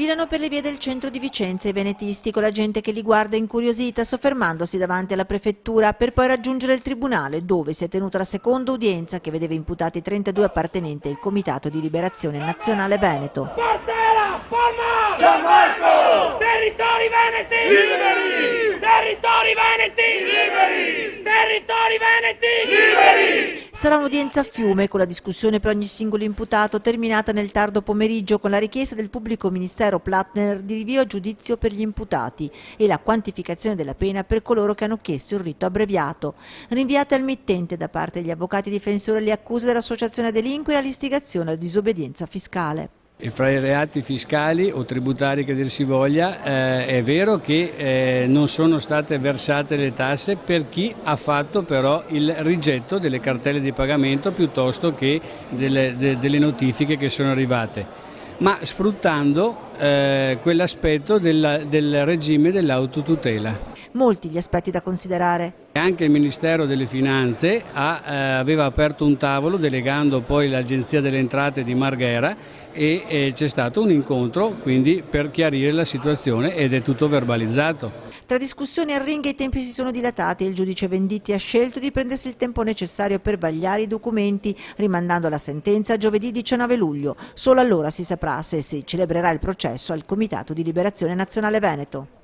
Sfilano per le vie del centro di Vicenza i venetisti con la gente che li guarda incuriosita, soffermandosi davanti alla prefettura per poi raggiungere il tribunale dove si è tenuta la seconda udienza che vedeva imputati 32 appartenenti al Comitato di Liberazione Nazionale Veneto. Portela, forma! San Marco! Territori veneti! Liberi! Territori veneti! Liberi! Territori veneti! Liberi! Sarà un'udienza a fiume con la discussione per ogni singolo imputato terminata nel tardo pomeriggio con la richiesta del pubblico ministero Plattner di rinvio a giudizio per gli imputati e la quantificazione della pena per coloro che hanno chiesto il rito abbreviato. Rinviate al mittente da parte degli avvocati difensori le accuse dell'associazione a delinquere e all'istigazione alla disobbedienza fiscale. E fra i reati fiscali o tributari che dir si voglia è vero che non sono state versate le tasse per chi ha fatto però il rigetto delle cartelle di pagamento piuttosto che delle notifiche che sono arrivate, ma sfruttando quell'aspetto del regime dell'autotutela. Molti gli aspetti da considerare. Anche il Ministero delle Finanze aveva aperto un tavolo delegando poi l'Agenzia delle Entrate di Marghera e c'è stato un incontro quindi per chiarire la situazione ed è tutto verbalizzato. Tra discussioni e arringhe i tempi si sono dilatati e il giudice Venditti ha scelto di prendersi il tempo necessario per vagliare i documenti, rimandando la sentenza a giovedì 19 luglio. Solo allora si saprà se si celebrerà il processo al Comitato di Liberazione Nazionale Veneto.